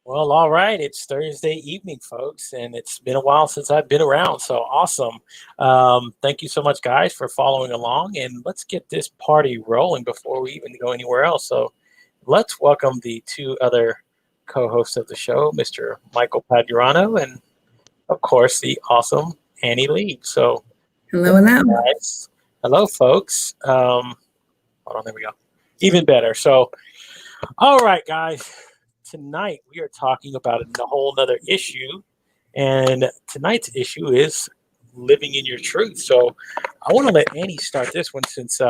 Well, all right. It's Thursday evening, folks, and it's been a while since I've been around. So awesome. Thank you so much, guys, for following along. And let's get this party rolling before we even go anywhere else. So let's welcome the two other co-hosts of the show, Mr. Michael Padurano, and of course, the awesome Annie Lee. So hello, hello. Guys. Hello, folks. Hold on, there we go. Even better. So, all right, guys. Tonight we are talking about a whole nother issue, and tonight's issue is living in your truth. So I want to let Annie start this one since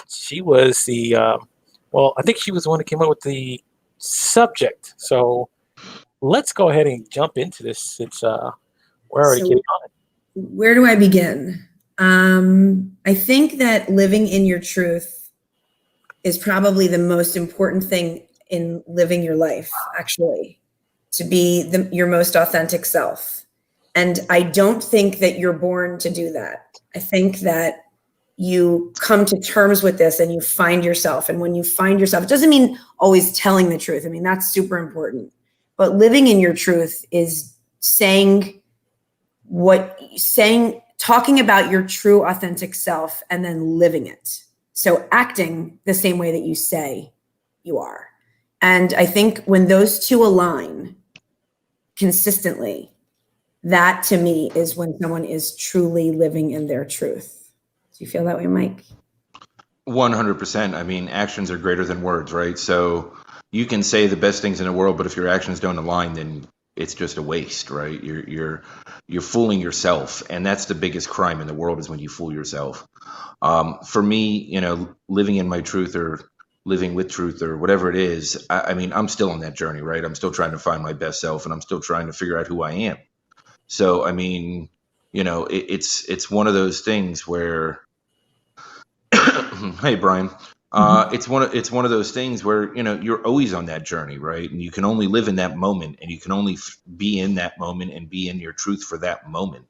she was the I think she was the one who came up with the subject. So let's go ahead and jump into this since we're already getting on it. Where do I begin? I think that living in your truth is probably the most important thing in living your life, actually, to be your most authentic self. And I don't think that you're born to do that. I think that you come to terms with this and you find yourself. And when you find yourself, it doesn't mean always telling the truth. I mean, that's super important. But living in your truth is talking about your true authentic self and then living it. So acting the same way that you say you are. And I think when those two align consistently, that to me is when someone is truly living in their truth. Do you feel that way, Mike? 100%. I mean, actions are greater than words, right? So you can say the best things in the world, but if your actions don't align, then it's just a waste, right? You're fooling yourself, and that's the biggest crime in the world is when you fool yourself. For me, living in my truth or living with truth or whatever it is, I mean, I'm still on that journey, right? I'm still trying to find my best self, and I'm still trying to figure out who I am. So, I mean, it's one of those things where, hey, Brian, it's one of those things where, you're always on that journey, right? And you can only live in that moment, and you can only be in that moment and be in your truth for that moment,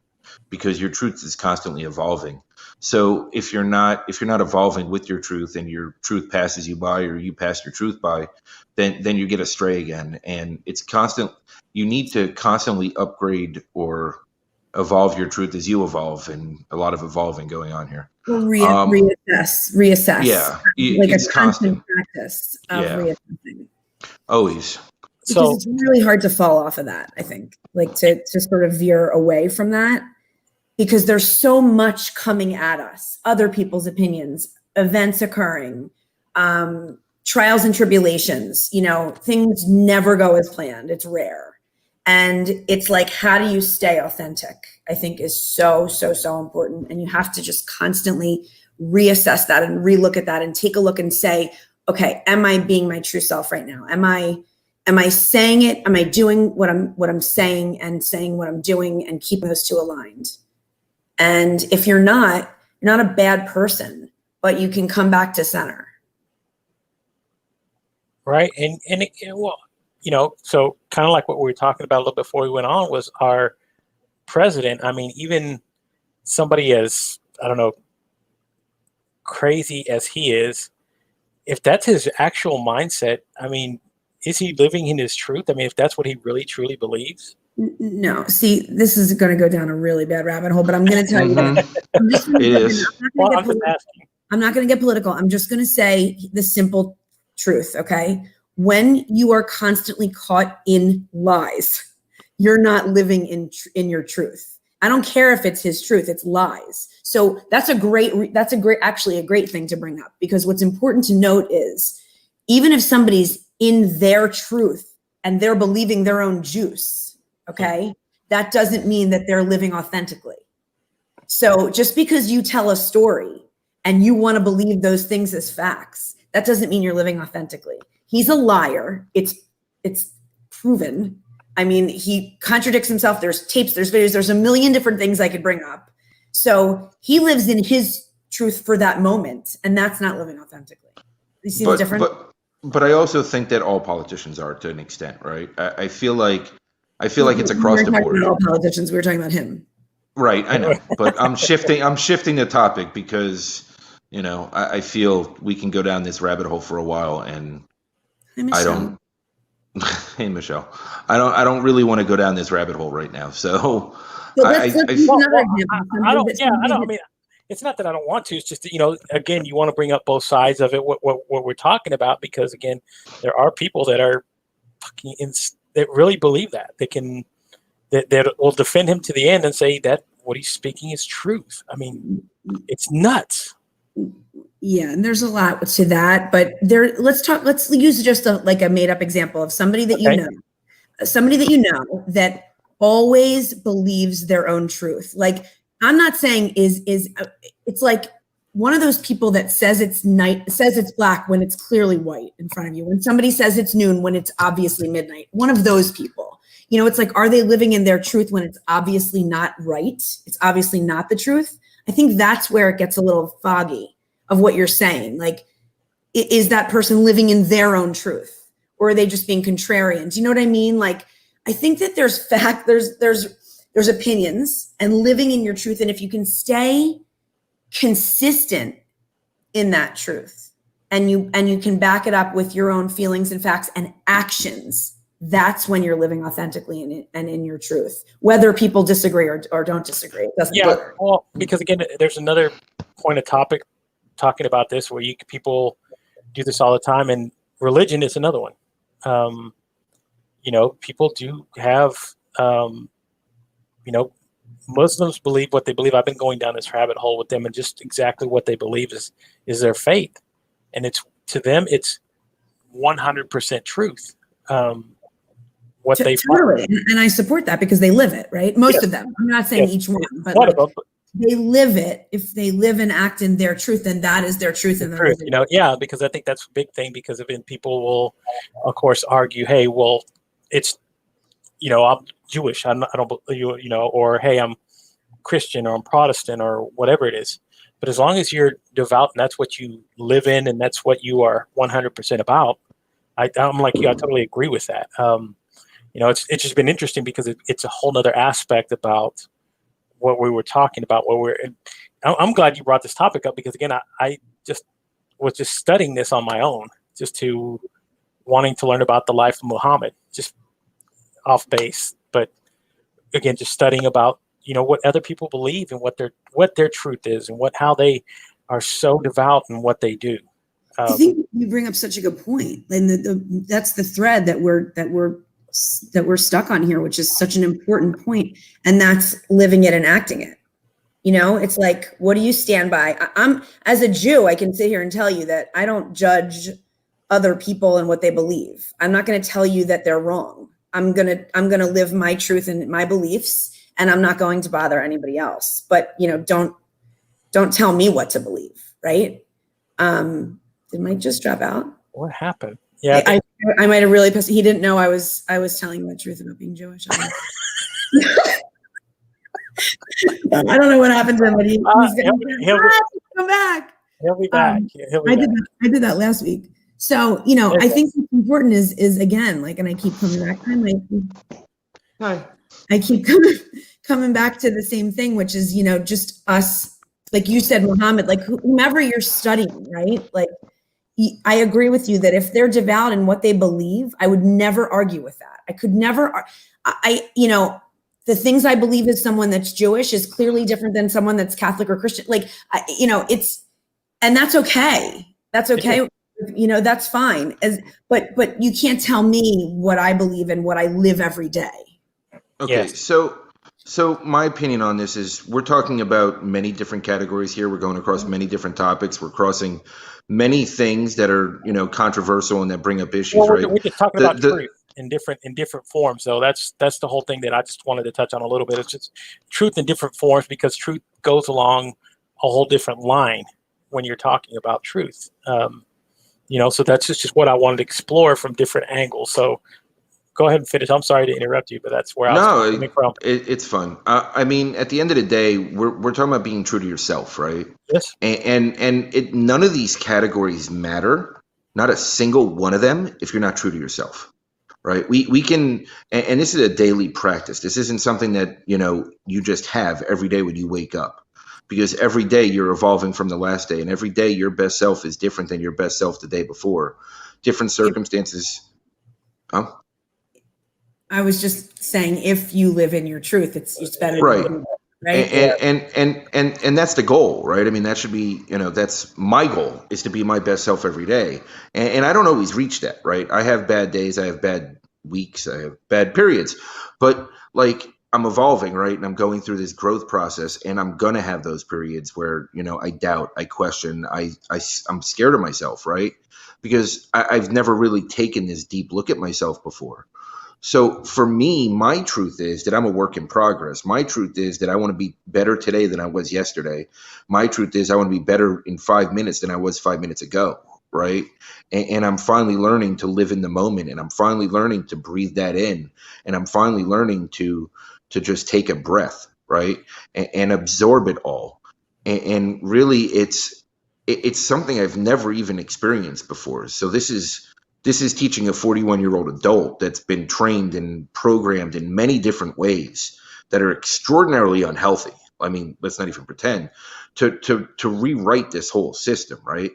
because your truth is constantly evolving. So if you're not evolving with your truth, and your truth passes you by, or you pass your truth by, then you get astray again. And it's constant. You need to constantly upgrade or evolve your truth as you evolve, and a lot of evolving going on here. Reassess. Yeah, like it's a constant practice of reassessing. Always. Because it's really hard to fall off of that, I think, like to sort of veer away from that, because there's so much coming at us, other people's opinions, events occurring, trials and tribulations, things never go as planned. It's rare. And it's like, how do you stay authentic? I think is so important. And you have to just constantly reassess that and relook at that and take a look and say, okay, am I being my true self right now? Am I saying it? Am I doing what I'm saying and saying what I'm doing and keeping those two aligned? And if you're not a bad person, but you can come back to center. Right. So kind of like what we were talking about a little before we went on was our president. I mean, even somebody as, I don't know, crazy as he is, if that's his actual mindset, I mean, is he living in his truth? I mean, if that's what he really, truly believes? No. See, this is going to go down a really bad rabbit hole, but I'm going to tell you that. I'm not going to get political. I'm just going to say the simple truth, okay? When you are constantly caught in lies, you're not living in your truth. I don't care if it's his truth, it's lies. So that's actually a great thing to bring up, because what's important to note is even if somebody's in their truth and they're believing their own juice, okay, that doesn't mean that they're living authentically. So just because you tell a story and you want to believe those things as facts, that doesn't mean you're living authentically. He's a liar. It's proven. I mean, he contradicts himself. There's tapes, there's videos, there's a million different things I could bring up. So he lives in his truth for that moment, and that's not living authentically. You see the difference? But I also think that all politicians are, to an extent, right? I feel like it's across the board. All politicians. We were talking about him. Right, I know, but I'm shifting the topic because I feel we can go down this rabbit hole for a while, and I don't. Hey, Michelle, I don't really want to go down this rabbit hole right now. So So let's use another example. I don't. Yeah, I don't. I mean, it's not that I don't want to. It's just that, again, you want to bring up both sides of it. What we're talking about, because again, there are people that are fucking that really believe that that will defend him to the end and say that what he's speaking is truth. I mean, it's nuts. Yeah, and there's a lot to that, but let's use just a made up example of somebody that that always believes their own truth. Like, I'm not saying it's like one of those people that says it's night, says it's black when it's clearly white in front of you. When somebody says it's noon when it's obviously midnight. One of those people. It's like, are they living in their truth when it's obviously not right? It's obviously not the truth. I think that's where it gets a little foggy of what you're saying. Like, is that person living in their own truth, or are they just being contrarian? Do you know what I mean? Like, I think that there's opinions and living in your truth. And if you can stay consistent in that truth and you can back it up with your own feelings and facts and actions, that's when you're living authentically and in your truth, whether people disagree or don't disagree. It doesn't matter. Well, because again, there's another point of topic talking about this where people do this all the time, and religion is another one. People do have, Muslims believe what they believe. I've been going down this rabbit hole with them, and just exactly what they believe is their faith. And to them, it's 100% truth. Totally. And I support that because they live it, right? Most of them. I'm not saying each one, but they live it. If they live and act in their truth, then that is their truth. And truth, because I think that's a big thing, because then people will, of course, argue, hey, well, it's, I'm Jewish. I don't believe, or hey, I'm Christian, or I'm Protestant, or whatever it is. But as long as you're devout and that's what you live in and that's what you are 100% about, I'm like you. I totally agree with that. It's just been interesting because it's a whole nother aspect about what we were talking about. I'm glad you brought this topic up, because again, I just was just studying this on my own, just to wanting to learn about the life of Muhammad, just off base. But again, just studying about, what other people believe and what their truth is, and how they are so devout in what they do. I think you bring up such a good point, and that's the thread that we're stuck on here, which is such an important point, and that's living it and acting it. It's like, what do you stand by? I'm, as a Jew, I can sit here and tell you that I don't judge other people and what they believe. I'm not going to tell you that they're wrong. I'm gonna live my truth and my beliefs, and I'm not going to bother anybody else. But don't tell me what to believe, right? Did Mike just drop out? What happened? Yeah, I might have really pissed. He didn't know I was telling him the truth about being Jewish. I don't know what happened to him, but he's gonna come back. He'll be back. I did that last week. So I think what's important is again, like, and I keep coming back. I keep coming back to the same thing, which is just us, like you said, Muhammad, like whomever you're studying, right? Like, I agree with you that if they're devout in what they believe, I would never argue with that. I could never, the things I believe as someone that's Jewish is clearly different than someone that's Catholic or Christian. Like, and that's okay. That's okay. That's fine. But you can't tell me what I believe and what I live every day. Okay. Yes. So my opinion on this is, we're talking about many different categories here. We're going across many different topics. We're crossing many things that are, controversial and that bring up issues, right? We're just talking about truth in different forms. So that's the whole thing that I just wanted to touch on a little bit. It's just truth in different forms, because truth goes along a whole different line when you're talking about truth. So that's just what I wanted to explore from different angles. So go ahead and finish. I'm sorry to interrupt you, but that's where I was coming from. It's fun. I mean, at the end of the day, we're talking about being true to yourself, right? Yes. And none of these categories matter, not a single one of them, if you're not true to yourself, right? We can, and this is a daily practice. This isn't something that you just have every day when you wake up, because every day you're evolving from the last day, and every day your best self is different than your best self the day before. Different circumstances. I was just saying, if you live in your truth, it's better. Right. To do that, right. And that's the goal, right? I mean, that should be, that's my goal, is to be my best self every day. And I don't always reach that, right? I have bad days, I have bad weeks, I have bad periods, but like I'm evolving, right? And I'm going through this growth process, and I'm going to have those periods where, I doubt, I question, I'm scared of myself, right? Because I've never really taken this deep look at myself before. So for me, my truth is that I'm a work in progress. My truth is that I want to be better today than I was yesterday. My truth is I want to be better in 5 minutes than I was 5 minutes ago, right? And I'm finally learning to live in the moment, and I'm finally learning to breathe that in, and I'm finally learning to just take a breath, right, and absorb it all. And really, it's something I've never even experienced before. So this is teaching a 41-year-old adult that's been trained and programmed in many different ways that are extraordinarily unhealthy. I mean, let's not even pretend to rewrite this whole system, right?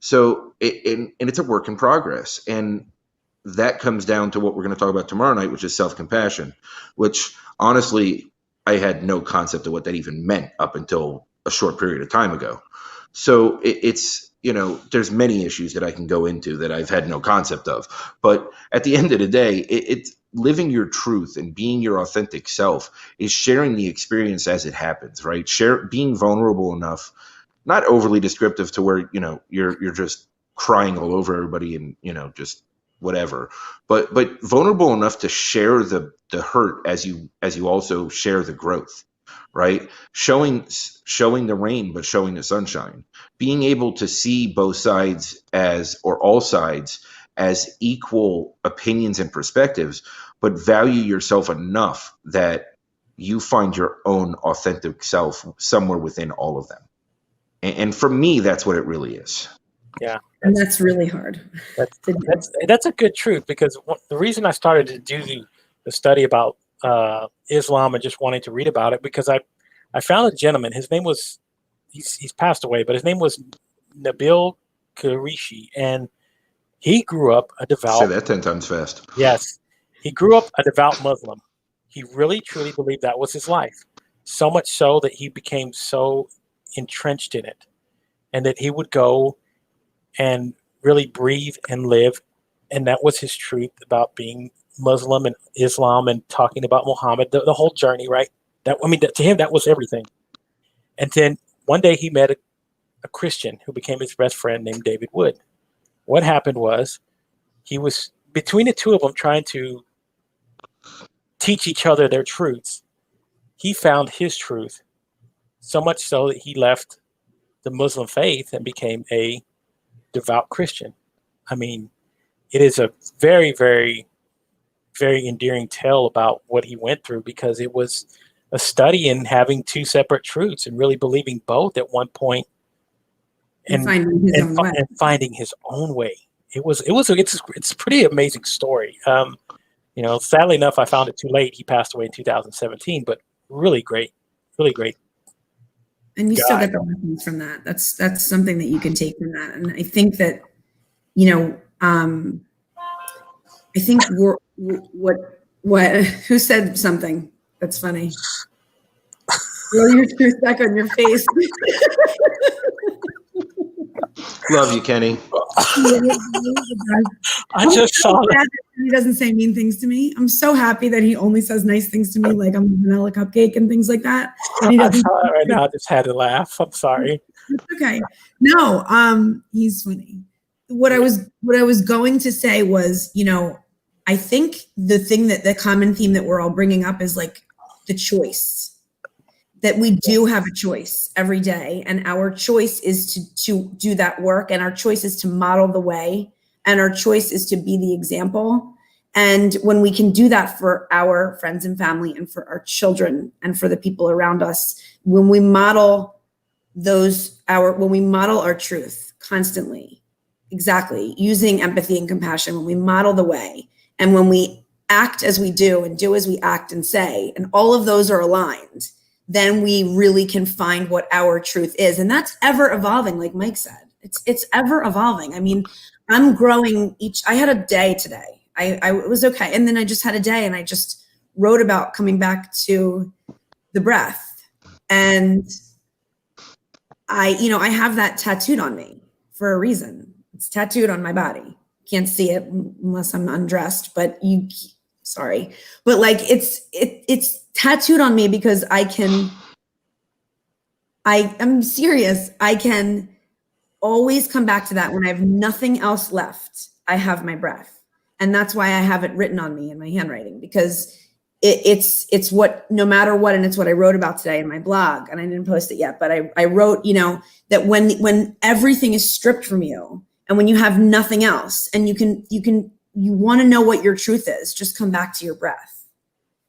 So, and it's a work in progress. And that comes down to what we're going to talk about tomorrow night, which is self-compassion, which honestly, I had no concept of what that even meant up until a short period of time ago. So it's, there's many issues that I can go into that I've had no concept of. But at the end of the day, it's living your truth and being your authentic self is sharing the experience as it happens, right? Being vulnerable enough, not overly descriptive to where, you're just crying all over everybody and, just whatever, but vulnerable enough to share the hurt as you also share the growth, right? Showing the rain, but showing the sunshine, being able to see both sides or all sides as equal opinions and perspectives, but value yourself enough that you find your own authentic self somewhere within all of them. And for me, that's what it really is. Yeah. And that's really hard. That's a good truth, because the reason I started to do the study about Islam and just wanting to read about it, because I found a gentleman. His name was, he's passed away, but his name was Nabil Qureshi, and he grew up a devout. Say that 10 times fast. Yes, he grew up a devout Muslim. He really truly believed that was his life, so much so that he became so entrenched in it, and that he would go and really breathe and live, and that was his truth about being Muslim and Islam and talking about Muhammad, the whole journey, right? To him, that was everything. And then one day he met a Christian who became his best friend named David Wood. What happened was he was, between the two of them, trying to teach each other their truths. He found his truth, so much so that he left the Muslim faith and became a devout Christian. I mean, it is a very, very, very endearing tale about what he went through, because it was a study in having two separate truths and really believing both at one point, and finding his own way. It's a pretty amazing story. Sadly enough, I found it too late. He passed away in 2017, but really great. And you still get the lessons from that. That's something that you can take from that. And I think that, I think who said something that's funny? Roll your truth back on your face. Love you, Kenny. I just saw that. He doesn't say mean things to me. I'm so happy that he only says nice things to me, like I'm a vanilla cupcake and things like that. I saw it right now. I just had to laugh. I'm sorry. It's okay. No, he's funny. What I was going to say was, I think the common theme that we're all bringing up is like the choice. That we do have a choice every day, and our choice is to do that work, and our choice is to model the way, and our choice is to be the example. And when we can do that for our friends and family and for our children and for the people around us, when we model our truth constantly, exactly, using empathy and compassion, when we model the way, and when we act as we do and do as we act and say, and all of those are aligned, then we really can find what our truth is. And that's ever evolving, like Mike said. It's ever evolving. I mean, I'm growing I had a day today. I was okay. And then I just had a day and I just wrote about coming back to the breath. And I have that tattooed on me for a reason. It's tattooed on my body. Can't see it unless I'm undressed, but sorry. But like it's tattooed on me because I'm serious. I can always come back to that when I have nothing else left. I have my breath. And that's why I have it written on me in my handwriting, because it's what, no matter what, and it's what I wrote about today in my blog, and I didn't post it yet, but I wrote, that when everything is stripped from you and when you have nothing else and you want to know what your truth is, just come back to your breath.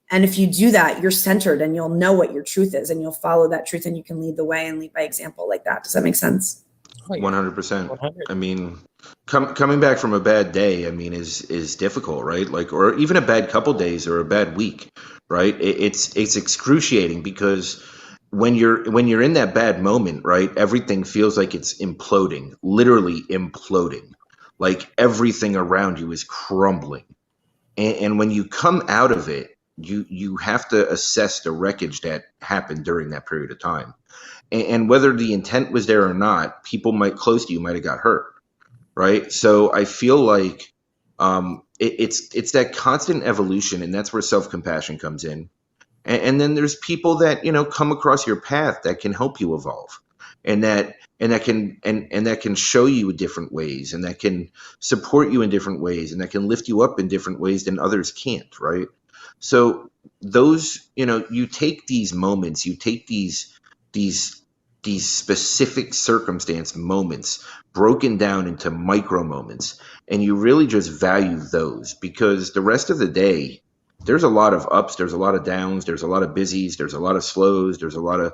And if you do that, you're centered and you'll know what your truth is and you'll follow that truth and you can lead the way and lead by example like that. Does that make sense? 100%. 100. I mean, coming back from a bad day, I mean, is difficult, right? Like, or even a bad couple days or a bad week, right? It's excruciating because when you're in that bad moment, right, everything feels like it's imploding, literally imploding. Like everything around you is crumbling. And when you come out of it, you have to assess the wreckage that happened during that period of time. And whether the intent was there or not, people close to you might have got hurt, right? So I feel like it's that constant evolution, and that's where self-compassion comes in. And then there's people that come across your path that can help you evolve, and that can show you different ways, and that can support you in different ways, and that can lift you up in different ways than others can't, right? So those, you take these moments, you take these specific circumstance moments broken down into micro moments, and you really just value those, because the rest of the day, there's a lot of ups, there's a lot of downs, there's a lot of busies, there's a lot of slows, there's a lot of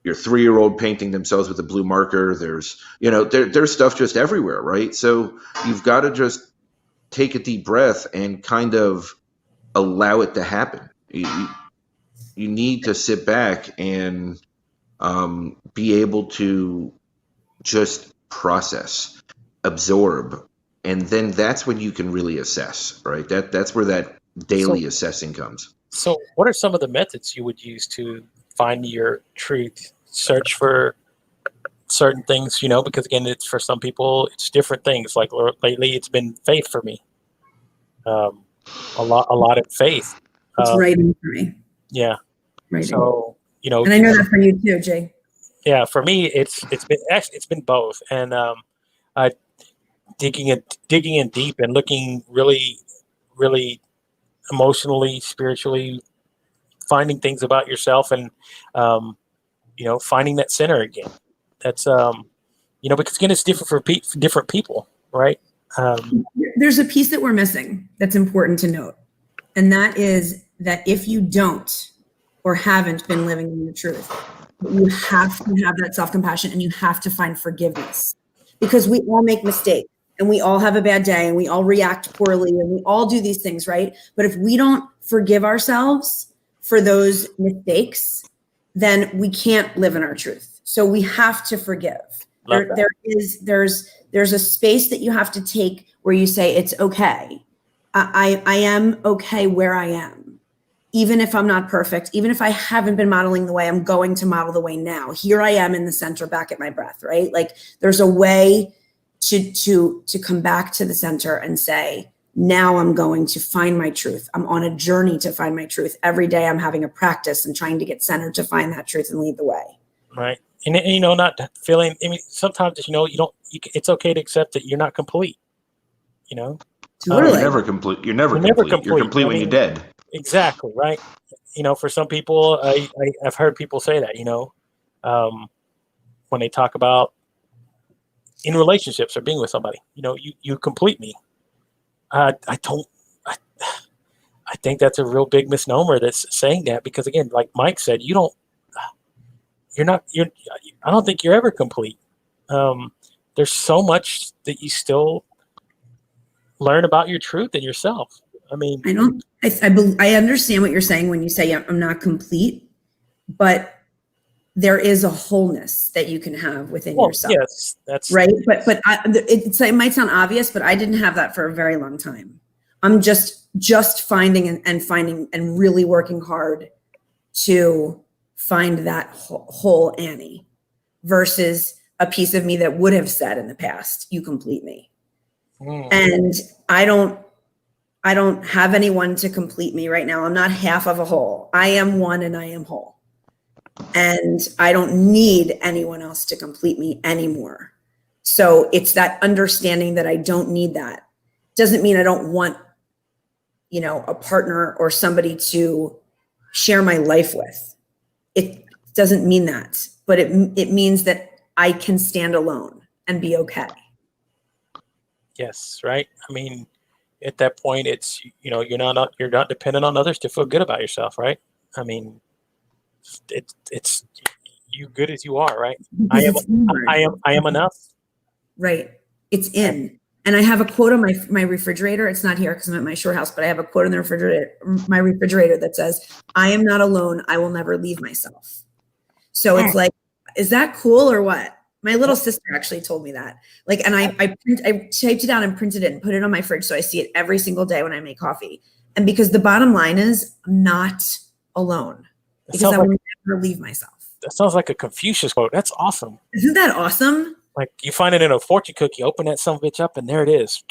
your 3-year-old painting themselves with a blue marker. There's, there's stuff just everywhere, right? So you've got to just take a deep breath and kind of allow it to happen. You need to sit back and be able to just process, absorb, and then that's when you can really assess, right? That's where that daily assessing comes. So what are some of the methods you would use to find your truth, search for certain things, because again, it's for some people, it's different things. Like lately it's been faith for me. A lot of faith. It's writing for me. Yeah. Writing. So, and I know that for you too, Jay. Yeah, for me, it's been both, and digging in deep and looking really, really emotionally, spiritually, finding things about yourself, and finding that center again. That's because again, it's different for different people, right? There's a piece that we're missing that's important to note, and that is that if you don't or haven't been living in your truth, you have to have that self-compassion and you have to find forgiveness, because we all make mistakes and we all have a bad day and we all react poorly and we all do these things, right? But if we don't forgive ourselves for those mistakes, then we can't live in our truth. So we have to forgive. There's a space that you have to take where you say, it's okay. I am okay where I am. Even if I'm not perfect, even if I haven't been modeling the way, I'm going to model the way now. Here I am in the center, back at my breath, right? Like there's a way to come back to the center and say, now I'm going to find my truth. I'm on a journey to find my truth. Every day I'm having a practice and trying to get centered to find that truth and lead the way. Right. And not feeling, sometimes, it's okay to accept that you're not complete, Totally. You're never complete. You're never complete. You're complete when you're dead. Exactly. Right. For some people, I've heard people say that, when they talk about in relationships or being with somebody, you complete me. I think that's a real big misnomer that's saying that, because again, like Mike said, I don't think you're ever complete. There's so much that you still learn about your truth and yourself. I understand what you're saying when you say I'm not complete, but there is a wholeness that you can have within yourself. Yes, that's right. But it might sound obvious, but I didn't have that for a very long time. I'm just finding and finding and really working hard to find that whole Annie versus a piece of me that would have said in the past, you complete me. And I don't have anyone to complete me right now. I'm not half of a whole. I am one and I am whole. And I don't need anyone else to complete me anymore. So it's that understanding that I don't need that. Doesn't mean I don't want, a partner or somebody to share my life with. It doesn't mean that, but it means that I can stand alone and be okay. Yes, right. I mean, at that point, it's you're not dependent on others to feel good about yourself, right? I mean, it's you good as you are, right? I am enough. Right. It's in. And I have a quote on my refrigerator. It's not here because I'm at my shore house, but I have a quote on the refrigerator that says, "I am not alone. I will never leave myself." So it's like, is that cool or what? My little sister actually told me that. And I typed it out and printed it and put it on my fridge so I see it every single day when I make coffee. And because the bottom line is, I'm not alone because I will never leave myself. That sounds like a Confucius quote. That's awesome. Isn't that awesome? Like you find it in a fortune cookie, open that son of a bitch up, and there it is.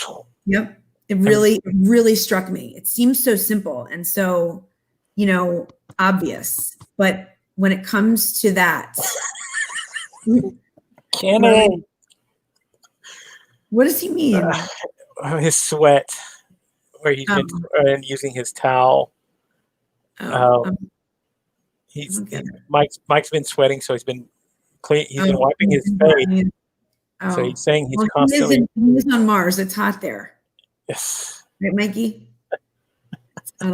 Yep. It really struck me. It seems so simple and so, obvious. But when it comes to that, Cannon. What does he mean? His sweat, where he's been using his towel. Mike's been sweating, so he's been clean. He's been wiping his face. So he's saying he's constantly. He's on Mars. It's hot there. Yes. Right, Mikey?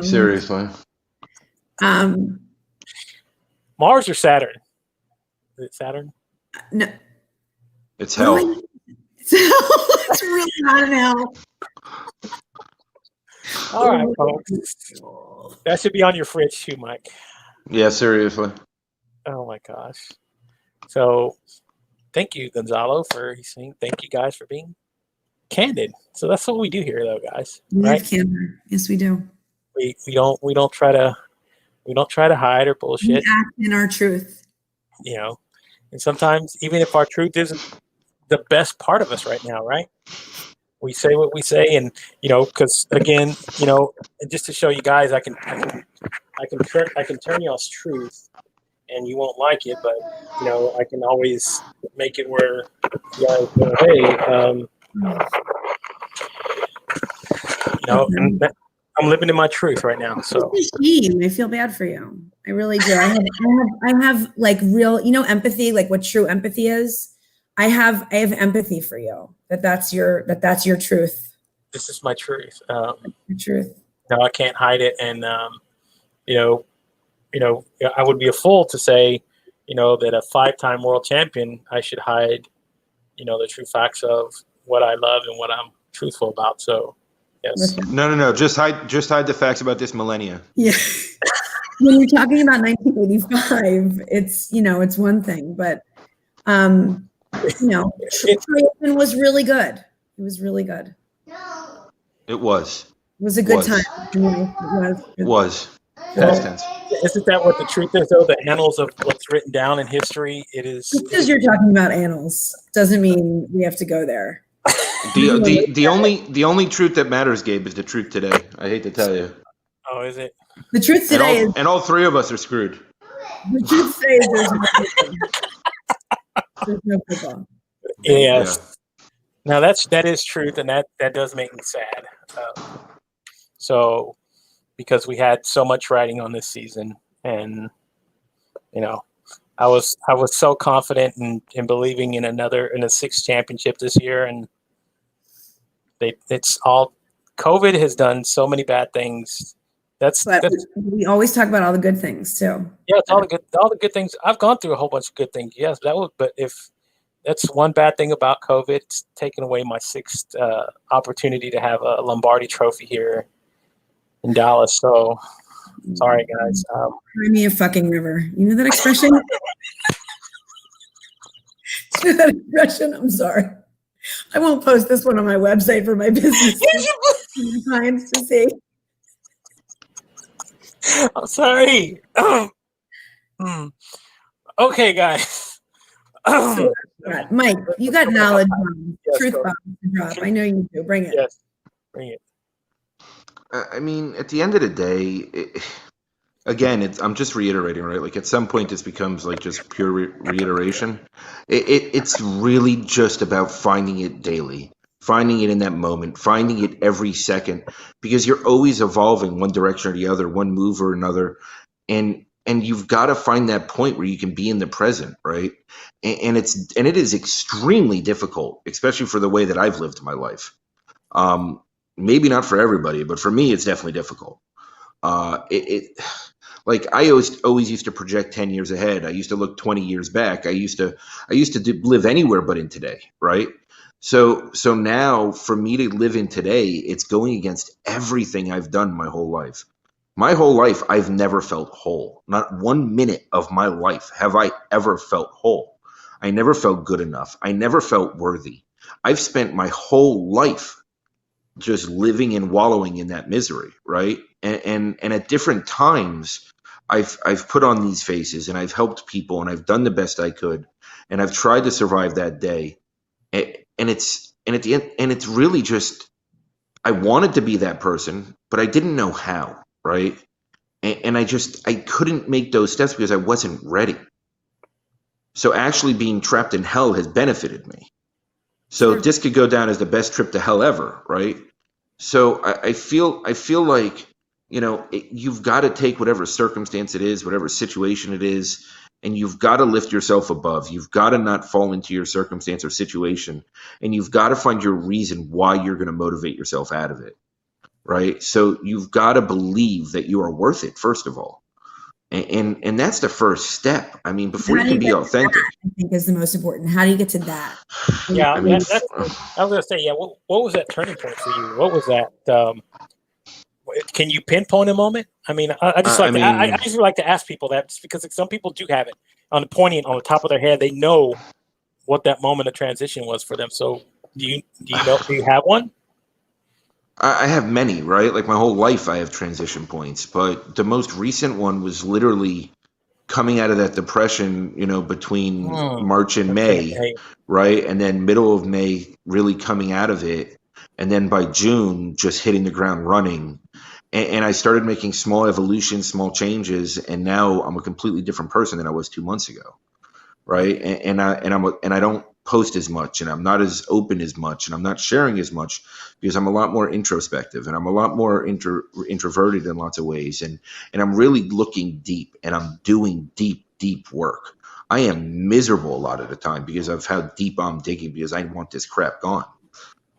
Seriously. Mars or Saturn? Is it Saturn? No. It's hell. It's really hot now. All right, folks. That should be on your fridge too, Mike. Yeah, seriously. Oh my gosh. So thank you, Gonzalo, for saying thank you guys for being candid. So that's what we do here though, guys. We have candor. Yes, we do. We don't try to hide or bullshit. We act in our truth. And sometimes even if our truth isn't the best part of us right now, right? We say what we say, and because again, just to show you guys, I can turn y'all's truth, and you won't like it, but I can always make it where you guys go, hey, and I'm living in my truth right now. So I feel bad for you. I really do. I have like real, empathy, like what true empathy is. I have empathy for you. That's your truth. This is my truth. Your truth. No, I can't hide it. And I would be a fool to say, that a 5-time world champion, I should hide, the true facts of what I love and what I'm truthful about. So, yes. No. Just hide the facts about this millennia. Yeah. When you're talking about 1985, it's one thing, but Triathlon was really good. It was really good. It was. It was a good time. It was. Past tense. Isn't that what the truth is, though? The annals of what's written down in history. It is. Just because you're talking about annals doesn't mean we have to go there. The only truth that matters, Gabe, is the truth today. I hate to tell you. Oh, is it? The truth today and all three of us are screwed. The truth today is there's no football. Yes. Yeah. Now that is truth, and that does make me sad. So, because we had so much riding on this season, and I was so confident in believing in a sixth championship this year, and it's all COVID has done so many bad things. We always talk about all the good things too. Yeah, it's all the good things. I've gone through a whole bunch of good things. Yes, but if that's one bad thing about COVID, it's taken away my sixth opportunity to have a Lombardi trophy here in Dallas. So sorry, guys. Cry me a fucking river. You know that expression? You know that expression? I'm sorry. I won't post this one on my website for my business clients to see. I'm sorry. Okay, guys. So, Mike, you got knowledge on Yes, truth go bombs to drop. I know you do. Bring it. Yes, bring it. I mean, at the end of the day, again, I'm just reiterating, right? Like at some point, this becomes like just pure reiteration. It's really just about finding it daily, finding it in that moment, finding it every second, because you're always evolving one direction or the other, one move or another, and you've got to find that point where you can be in the present, right? And it is extremely difficult, especially for the way that I've lived my life. Maybe not for everybody, but for me, it's definitely difficult. Like I always used to project 10 years ahead. I used to look 20 years back. I used to live anywhere but in today, right? So now for me to live in today, it's going against everything I've done my whole life. My whole life, I've never felt whole. Not 1 minute of my life have I ever felt whole. I never felt good enough. I never felt worthy. I've spent my whole life just living and wallowing in that misery, right? And at different times, I've put on these faces and I've helped people and I've done the best I could and I've tried to survive that day. And it's at the end, and it's really just I wanted to be that person, but I didn't know how, right? And I couldn't make those steps because I wasn't ready. So actually being trapped in hell has benefited me. So this could go down as the best trip to hell ever, right? So I feel like, you've got to take whatever circumstance it is, whatever situation it is, and you've got to lift yourself above. You've got to not fall into your circumstance or situation, and you've got to find your reason why you're going to motivate yourself out of it, right? So you've got to believe that you are worth it, first of all. And that's the first step. I mean, before you can be authentic, I think is the most important. How do you get to that? Yeah, I mean, I was gonna say, yeah. What was that turning point for you? What was that? Can you pinpoint a moment? I mean, I just like to ask people that, just because some people do have it on the top of their head. They know what that moment of transition was for them. So do you have one? I have many, right? Like my whole life, I have transition points, but the most recent one was literally coming out of that depression, between March and May, right? And then middle of May, really coming out of it. And then by June, just hitting the ground running. And I started making small evolutions, small changes. And now I'm a completely different person than I was 2 months ago. Right. And I don't post as much, and I'm not as open as much, and I'm not sharing as much because I'm a lot more introspective and I'm a lot more introverted in lots of ways. And I'm really looking deep, and I'm doing deep work. I am miserable a lot of the time because of how deep I'm digging, because I want this crap gone.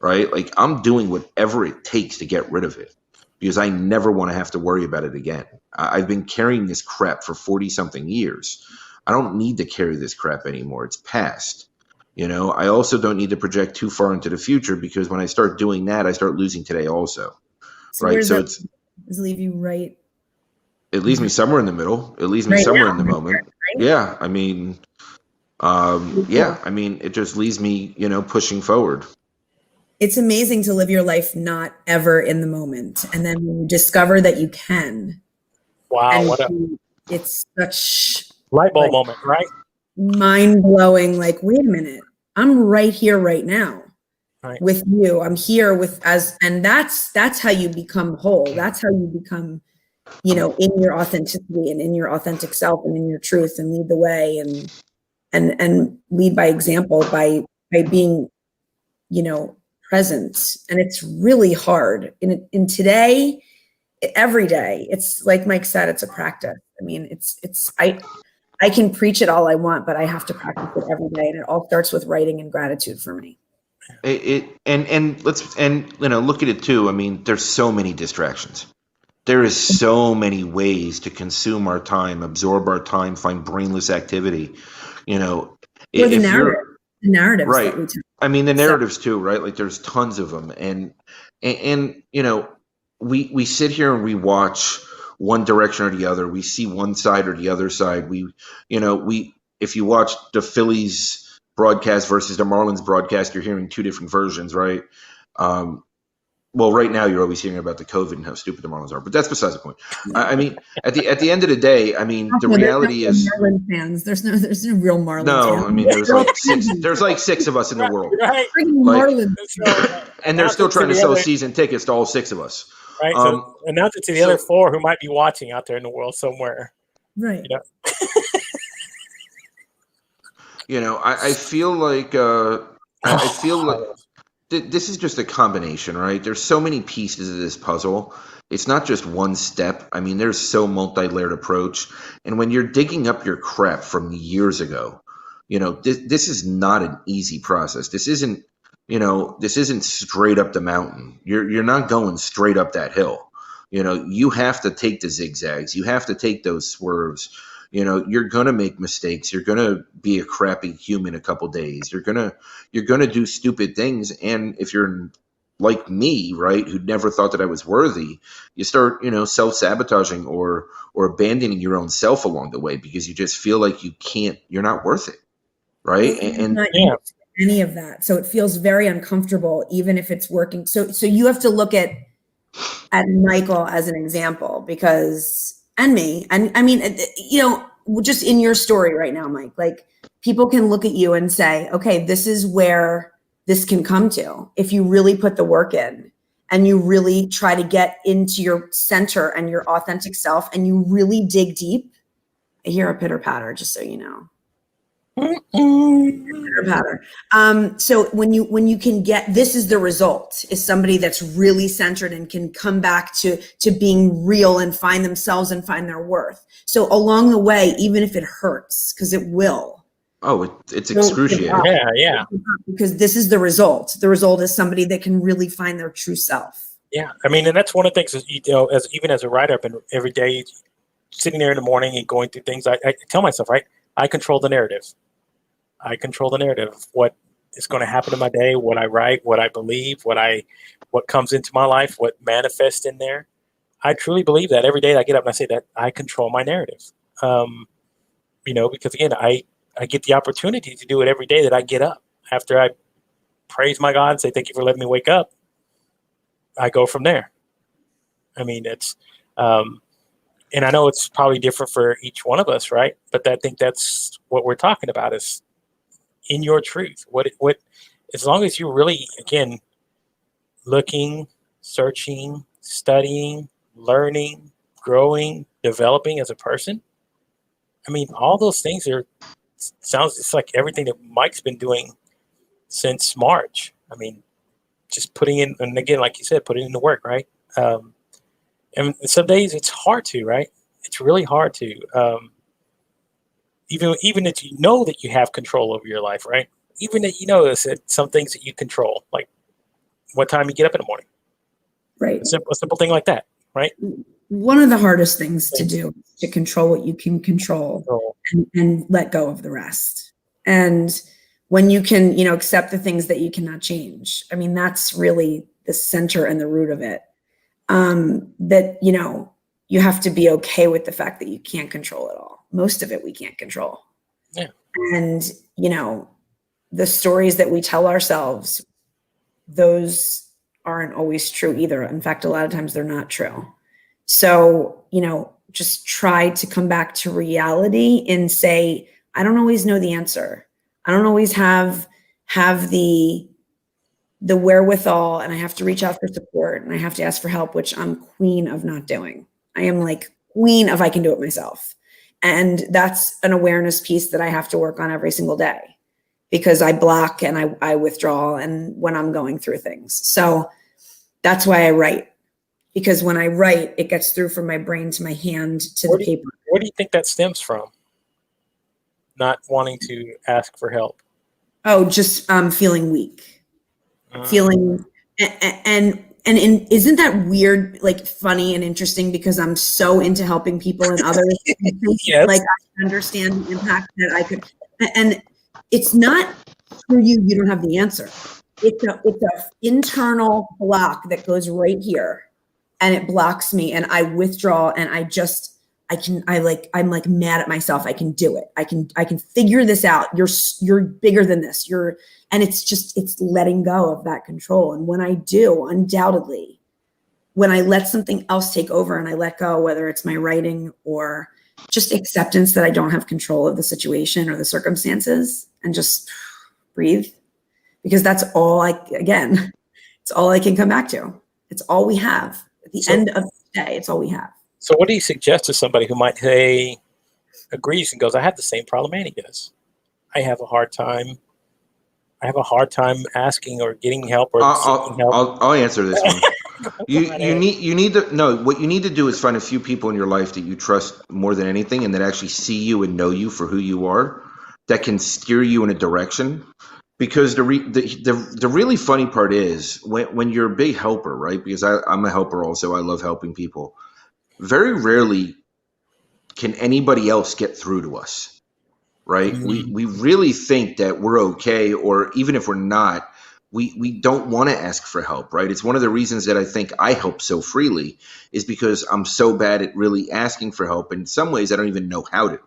Right. Like I'm doing whatever it takes to get rid of it because I never want to have to worry about it again. I've been carrying this crap for 40 something years. I don't need to carry this crap anymore. It's past. I also don't need to project too far into the future, because when I start doing that, I start losing today also. Right. So does leave you right. It leaves me somewhere in the middle. It leaves me right somewhere now, in the moment. Right? Yeah. I mean, it just leaves me, pushing forward. It's amazing to live your life not ever in the moment. And then when you discover that you can. Wow. It's such light bulb moment, right? Mind blowing. Like, wait a minute, I'm right here, right now, right, with you. I'm here and that's how you become whole. That's how you become, in your authenticity and in your authentic self and in your truth, and lead the way and lead by example by being, present. And it's really hard in today, every day. It's like Mike said, it's a practice. I mean, I can preach it all I want, but I have to practice it every day. And it all starts with writing and gratitude for me. Look at it too. I mean, there's so many distractions. There is so many ways to consume our time, absorb our time, find brainless activity. The narratives, right? That we tell. I mean, the narratives too, right? Like there's tons of them, and we sit here and we watch one direction or the other. We see one side or the other side. If you watch the Phillies broadcast versus the Marlins broadcast, you're hearing two different versions, right? Well, right now you're always hearing about the COVID and how stupid the Marlins are, but that's besides the point. I mean, at the end of the day, I mean, the reality is Marlins fans. There's no real Marlins. no. fans. I mean, there's like six of us in the world, Right. Marlins. and they're still trying to sell season tickets to all six of us. Right. So announce it to the other four who might be watching out there in the world somewhere. Right. You know? You know, I feel like this is just a combination, right? There's so many pieces of this puzzle. It's not just one step. I mean, there's so multi-layered approach. And when you're digging up your crap from years ago, you know, this is not an easy process. This isn't straight up the mountain. You're not going straight up that hill. You know, you have to take the zigzags. You have to take those swerves. You know, you're going to make mistakes. You're going to be a crappy human a couple days. You're going to do stupid things. And if you're like me, right, who never thought that I was worthy, you start, you know, self-sabotaging or abandoning your own self along the way because you just feel like you're not worth it. Right. And any of that. So it feels very uncomfortable, even if it's working. So you have to look at Michael as an example and me. And I mean, you know, just in your story right now, Mike, like people can look at you and say, okay, this is where this can come to. If you really put the work in and you really try to get into your center and your authentic self and you really dig deep. I hear a pitter patter, just so you know. Pitter patter. So when you can get, this is the result, is somebody that's really centered and can come back to being real and find themselves and find their worth. So along the way, even if it hurts, because it will. Oh, it's excruciating. Yeah. Because this is the result. The result is somebody that can really find their true self. Yeah. I mean, and that's one of the things, you know, even as a writer, I've been every day sitting there in the morning and going through things. I tell myself, right, I control the narrative. I control the narrative of what is going to happen in my day, what I write, what I believe, what comes into my life, what manifests in there. I truly believe that every day I get up and I say that I control my narrative. You know, because again, I get the opportunity to do it every day that I get up. After I praise my God and say, thank you for letting me wake up, I go from there. I mean, it's, and I know it's probably different for each one of us, right? But I think that's what we're talking about is in your truth. What, as long as you're really, again, looking, searching, studying, learning, growing, developing as a person. I mean, all those things it's like everything that Mike's been doing since March. I mean, just putting in, and again, like you said, putting in the work, right? And some days it's hard to, right? It's really hard to, even if you know that you have control over your life, right? Even that you know that some things that you control, like what time you get up in the morning, right? A simple thing like that, right? One of the hardest things to do is to control what you can control and let go of the rest. And when you can, you know, accept the things that you cannot change. I mean, that's really the center and the root of it. That, you know, you have to be okay with the fact that you can't control it all. Most of it we can't control. Yeah. And, you know, the stories that we tell ourselves, those aren't always true either. In fact, a lot of times they're not true. So, you know, just try to come back to reality and say, I don't always know the answer. I don't always have the wherewithal, and I have to reach out for support and I have to ask for help, which I'm queen of not doing. I am like queen of I can do it myself. And that's an awareness piece that I have to work on every single day because I block and I withdraw and when I'm going through things. So that's why I write, because when I write, it gets through from my brain to my hand to the paper. Where do you think that stems from? Not wanting to ask for help? Oh, just feeling weak. Feeling and isn't that weird, like funny and interesting because I'm so into helping people and others. Yes. Like I understand the impact that I could, and it's not for you. You don't have the answer. It's a internal block that goes right here, and it blocks me, and I withdraw, and I just I'm like mad at myself. I can do it. I can figure this out. You're bigger than this. And it's letting go of that control. And when I do, undoubtedly, when I let something else take over and I let go, whether it's my writing or just acceptance that I don't have control of the situation or the circumstances, and just breathe, because that's all it's all I can come back to. It's all we have at the end of the day. It's all we have. So what do you suggest to somebody who might say, agrees and goes, I have the same problem Annie does. I have a hard time asking or getting help or seeking help. I'll answer this one. You need to know what you need to do is find a few people in your life that you trust more than anything, and that actually see you and know you for who you are, that can steer you in a direction. Because the really funny part is when you're a big helper, right? Because I'm a helper also. I love helping people. Very rarely can anybody else get through to us, right? Mm-hmm. We really think that we're okay, or even if we're not, we don't want to ask for help, right? It's one of the reasons that I think I help so freely, is because I'm so bad at really asking for help. In some ways, I don't even know how to,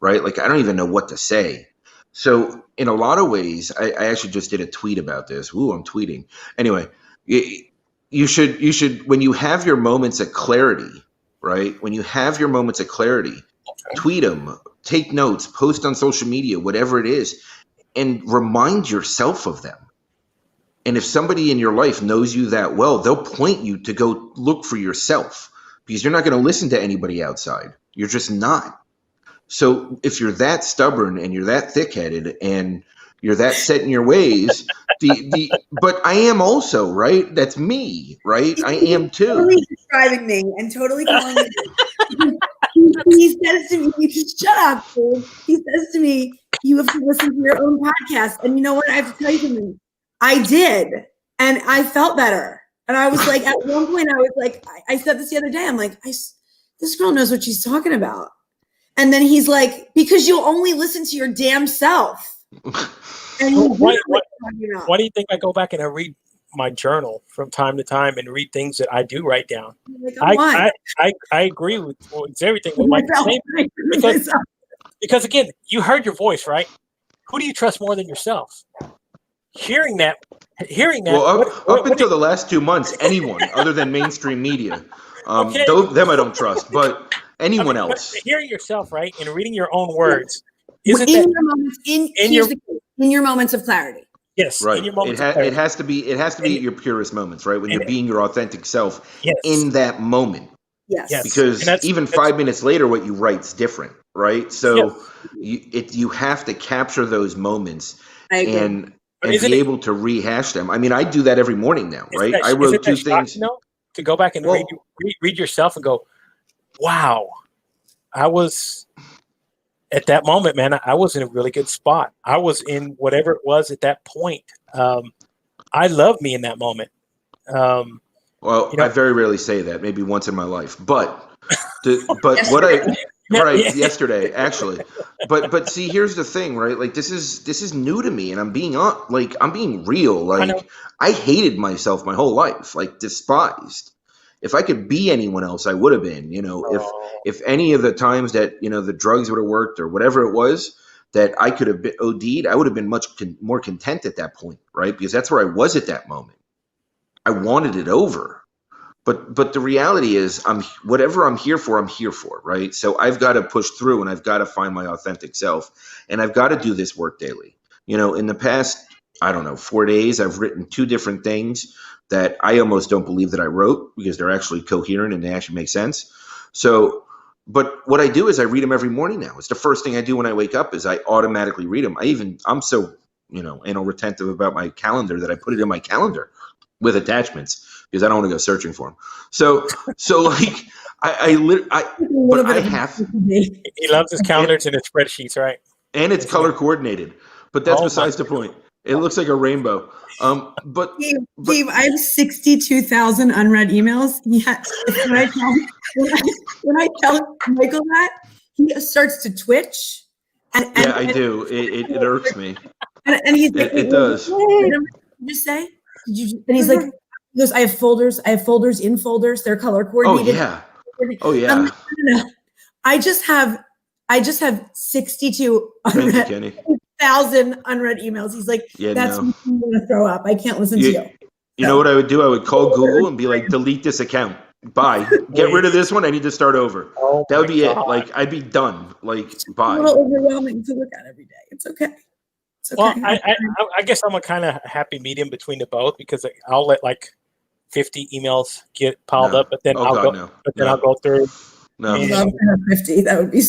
right? Like, I don't even know what to say. So in a lot of ways, I actually just did a tweet about this. Ooh, I'm tweeting. Anyway, you should, when you have your moments of clarity, right? When you have your moments of clarity, tweet them, take notes, post on social media, whatever it is, and remind yourself of them. And if somebody in your life knows you that well, they'll point you to go look for yourself, because you're not going to listen to anybody outside. You're just not. So if you're that stubborn and you're that thick-headed and you're that set in your ways, but I am also, right? That's me, right? I am too. Totally describing me and totally calling me. He says to me, shut up, dude. He says to me, you have to listen to your own podcast. And you know what? I have to tell you something. I did. And I felt better. And I was like, at one point, I was like, I said this the other day. I'm like, this girl knows what she's talking about. And then he's like, because you'll only listen to your damn self. And why do you think I go back and I read my journal from time to time and read things that I do write down? Like, I agree with everything what Mike is saying. Because again, you heard your voice, right? Who do you trust more than yourself? Hearing that. Well, up until the last 2 months, anyone other than mainstream media, them I don't trust, but anyone else. Hearing yourself, right, and reading your own words, in your moments of clarity. Yes, right. It has to be at your purest moments, right? When you're being your authentic self in that moment. Yes. Because even 5 minutes later, what you write's different, right? So you have to capture those moments and be able to rehash them. I mean, I do that every morning now, right? I wrote 2 things. To go back and read yourself and go, wow, I was at that moment, man, I was in a really good spot. I was in whatever it was at that point. I love me in that moment. I very rarely say that, maybe once in my life, but yesterday actually, but see, here's the thing, right? Like this is new to me, and I'm being real. Like I hated myself my whole life, like despised. If I could be anyone else, I would have been, if any of the times that, the drugs would have worked or whatever it was that I could have been OD'd, I would have been much more content at that point, right? Because that's where I was at that moment. I wanted it over. But the reality is whatever I'm here for, right? So I've got to push through, and I've got to find my authentic self, and I've got to do this work daily. In the past, 4 days, I've written 2 different things that I almost don't believe that I wrote, because they're actually coherent and they actually make sense. So, but what I do is I read them every morning now. It's the first thing I do when I wake up is I automatically read them. I'm so, anal retentive about my calendar that I put it in my calendar with attachments, because I don't want to go searching for them. So like I have. He loves his calendars and his spreadsheets, right? And it's color coordinated, but that's besides the point. It looks like a rainbow. Steve, I have 62,000 unread emails. Yeah, when I tell Michael that, he starts to twitch. I do. It irks me. And he's like, it does. What did you just say? And he's like, he goes, I have folders in folders. They're color coordinated. Oh yeah. No. I just have 62 Thank you, unread, Kenny. 1,000 unread emails. He's like, Yeah, that's no. I'm gonna throw up. I can't listen to you. You know what I would do? I would call Google and be like, delete this account. Bye. Get rid of this one. I need to start over. Oh That would be God. it. Like, I'd be done. Like, It's a bye. little overwhelming to look at every day. It's okay. It's okay. Well, I guess I'm a kind of happy medium between the both because I'll let like 50 emails get piled No. up, but then Oh, I'll God, go. no. But then No. I'll go through No. I'd love to have 50. That would be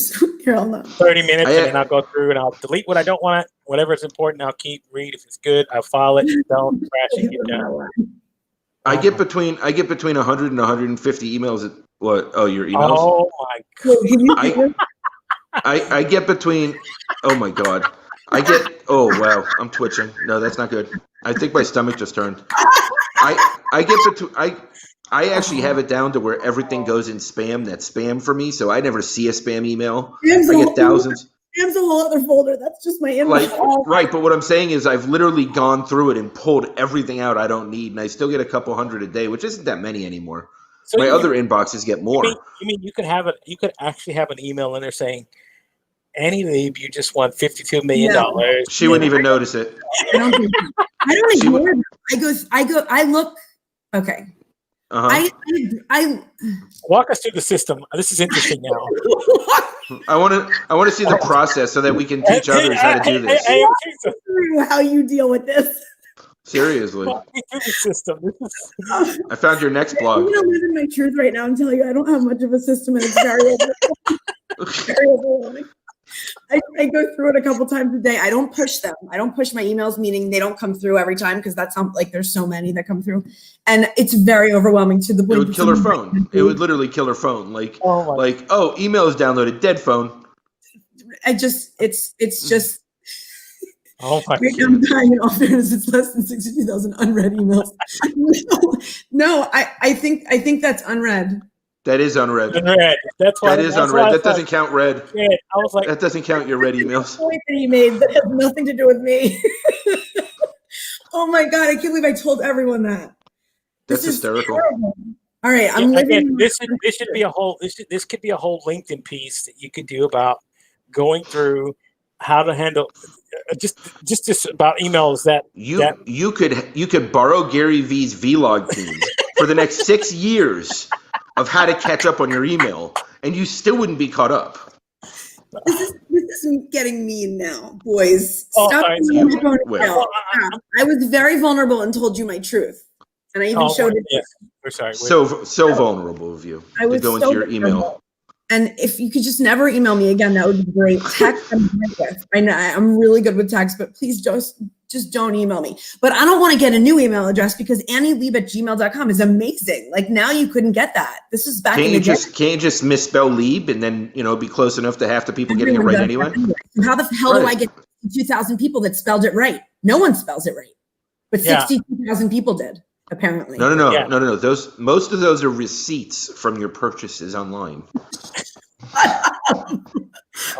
here. I'll know. 30 minutes, and then I'll go through and I'll delete what I don't want. Whatever is important, I'll keep. Read if it's good. I'll file it. Don't crash it. Get done. I get between 100 and 150 emails. What? Oh, your emails? Oh my God. I get between. Oh my God. I get. Oh wow. I'm twitching. No, that's not good. I think my stomach just turned. I get between. I actually have it down to where everything goes in spam. That's spam for me, so I never see a spam email. I get thousands. Spam's a whole other folder. That's just my inbox. Right, but what I'm saying is I've literally gone through it and pulled everything out I don't need, and I still get a couple hundred a day, which isn't that many anymore. So my other inboxes get more. You mean you could have it? You could actually have an email in there saying, "Annie Lieb, you just won $52 million." She wouldn't even notice it. I don't ignore them. I look. Okay. Uh-huh. I Walk us through the system. This is interesting now. I want to see the process so that we can teach others how to do this. How you deal with this? Seriously. Walk me through the system. I found your next blog. I'm gonna live in my truth right now and tell you I don't have much of a system, and it's very overwhelming. I go through it a couple times a day. I don't push them. I don't push my emails, meaning they don't come through every time because that's not like there's so many that come through, and it's very overwhelming to the point. It would kill her phone. It would literally kill her phone. Like, email is downloaded, dead phone. It's just. Oh my I'm dying in all fairness. It's less than 62,000 unread emails. No, I think that's unread. That is unread. Unread. That's why. That is unread. That doesn't count read. Yeah, I was like, that doesn't count your read emails. Point that he made that has nothing to do with me. Oh my God! I can't believe I told everyone that. That's hysterical. All right, I'm living. Again, this should be a whole. This could be a whole LinkedIn piece that you could do about going through how to handle just about emails that you could borrow Gary V's vlog team for the next 6 years of how to catch up on your email, and you still wouldn't be caught up. This is getting mean now, boys. Stop. I was very vulnerable and told you my truth, and I even showed it. Yes. We're sorry. So vulnerable of you to go into your email. And if you could just never email me again, that would be great. Text, I'm great with. I know I'm really good with text, but please just don't email me. But I don't want to get a new email address because annielieb@gmail.com is amazing. Like now you couldn't get that. This is back in the day. Can't you just misspell Lieb and then be close enough to half the people getting it right anyway? How the hell do I get 2,000 people that spelled it right? No one spells it right, but 62,000 people did. Apparently. No. Most of those are receipts from your purchases online.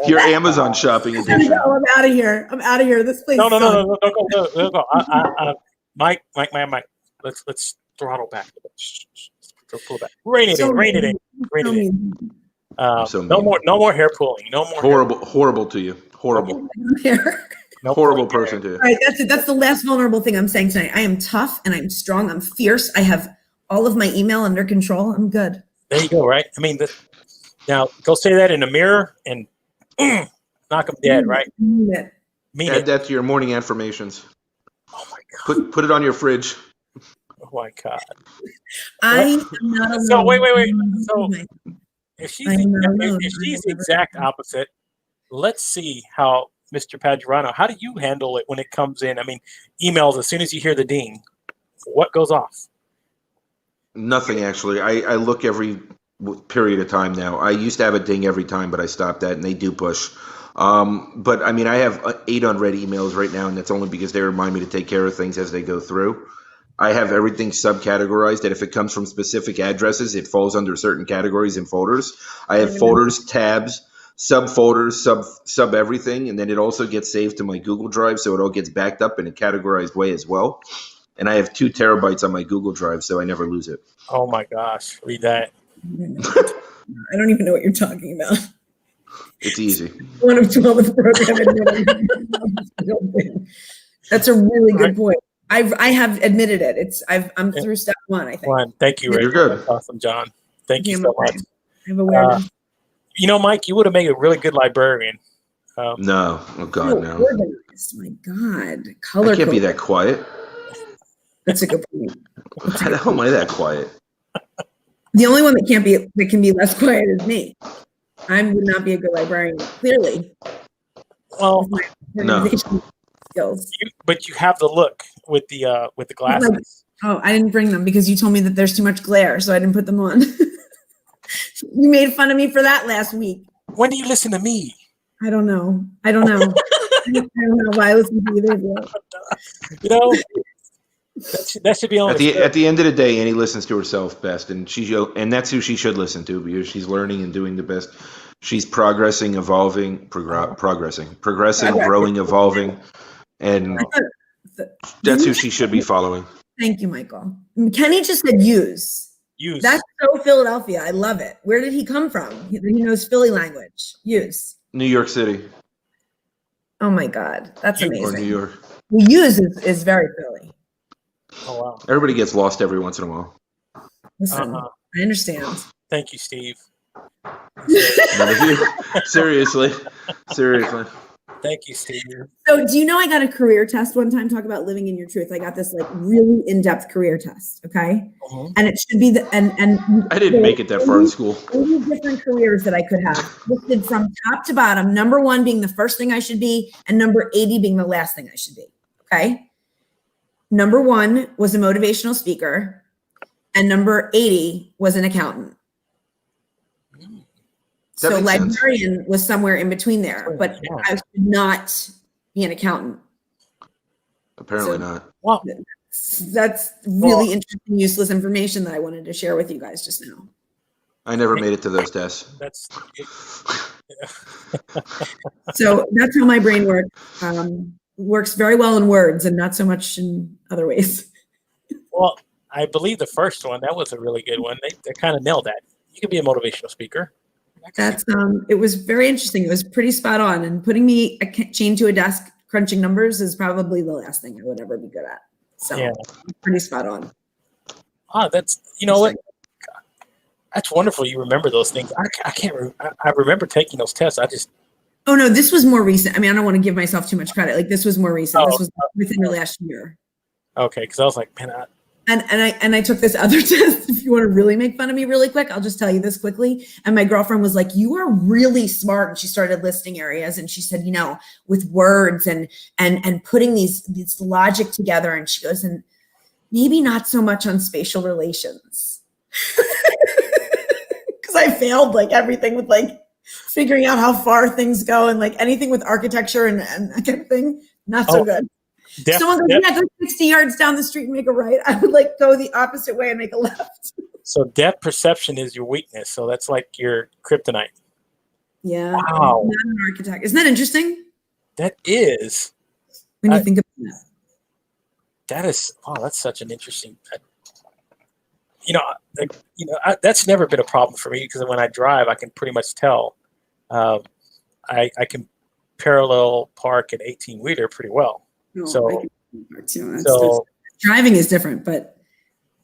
Your Amazon shopping edition. I'm out of here. This place. No, don't go. Mike. Let's throttle back. Pull back. Rein it in. No more hair pulling. No more. Horrible to you. Horrible. Horrible person to. All right, that's it. That's the last vulnerable thing I'm saying tonight. I am tough and I'm strong. I'm fierce. I have all of my email under control. I'm good. There you go. Right. I mean, now go say that in the mirror and knock them dead. Right. Add that to your morning affirmations. Oh my God. Put it on your fridge. Oh my God. I am not alone. So wait. So if she's the exact opposite, let's see how. Mr. Padurano, how do you handle it when it comes in? I mean, emails, as soon as you hear the ding, what goes off? Nothing, actually. I look every period of time now. I used to have a ding every time, but I stopped that, and they do push. But, I mean, I have 8 unread emails right now, and that's only because they remind me to take care of things as they go through. I have everything subcategorized, that if it comes from specific addresses, it falls under certain categories and folders. I have folders, tabs, subfolders, sub everything, and then it also gets saved to my Google Drive, so it all gets backed up in a categorized way as well. And I have 2 terabytes on my Google Drive, so I never lose it. Oh my gosh, read that. I don't even know what you're talking about. It's easy. One of 12 with the program admitted. That's a really good point. I have admitted it. I'm through step 1, I think. One. Thank you, Rick. You're good. That's awesome, John. Thank you so much. I have awareness. Mike, you would have made a really good librarian. No. Oh, God, no. Organized. My God. Color I can't be code. that quiet. That's a good point. How the hell am I that quiet? The only one that can be less quiet is me. I would not be a good librarian, clearly. Well, with my no. organization skills. But you have the look with the glasses. Oh, I didn't bring them because you told me that there's too much glare, so I didn't put them on. You made fun of me for that last week. When do you listen to me? I don't know. I don't know why I listen to either of you. That should be on At the end of the day, Annie listens to herself best, and that's who she should listen to because she's learning and doing the best. She's progressing, evolving, progressing, growing, evolving, and that's who she should be following. Thank you, Michael. Kenny just said use. Use. That's so Philadelphia. I love it. Where did he come from? He knows Philly language. Use. New York City. Oh my God, that's amazing. Or New York. Well, use is very Philly. Oh wow. Everybody gets lost every once in a while. Listen, I understand. Thank you, Steve. Seriously. Thank you, Steve. So do you know I got a career test one time, talk about living in your truth. I got this like really in-depth career test, okay? And it should be and I didn't make it that far in school. 80 different careers that I could have listed from top to bottom, number 1 being the first thing I should be and number 80 being the last thing I should be, okay? Number 1 was a motivational speaker and number 80 was an accountant. So librarian was somewhere in between there, but I should not be an accountant. Apparently not. Well, that's really interesting, useless information that I wanted to share with you guys just now. I never made it to those tests. So that's how my brain works. Works very well in words and not so much in other ways. Well, I believe the first one, that was a really good one. They kind of nailed that. You could be a motivational speaker. That's it was very interesting. It was pretty spot on, and putting me chained to a desk crunching numbers is probably the last thing I would ever be good at. So pretty spot on. That's what? That's wonderful. You remember those things. I can't. I remember taking those tests. Oh no, this was more recent. I mean, I don't want to give myself too much credit. Like this was more recent. This was within the last year. Okay, because I was like, man. And I took this other test. If you want to really make fun of me really quick, I'll just tell you this quickly. And my girlfriend was like, you are really smart. And she started listing areas. And she said, with words and putting this logic together. And she goes, and maybe not so much on spatial relations. Because I failed like everything with like figuring out how far things go and like anything with architecture and that kind of thing. Not so good. Someone goes, go 60 yards down the street and make a right. I would like go the opposite way and make a left. So depth perception is your weakness. So that's like your kryptonite. Yeah. Wow. I'm not an architect. Isn't that interesting? That is. When you think about that. That is, that's such an interesting, that's never been a problem for me because when I drive, I can pretty much tell. I can parallel park an 18-wheeler pretty well. So driving is different, but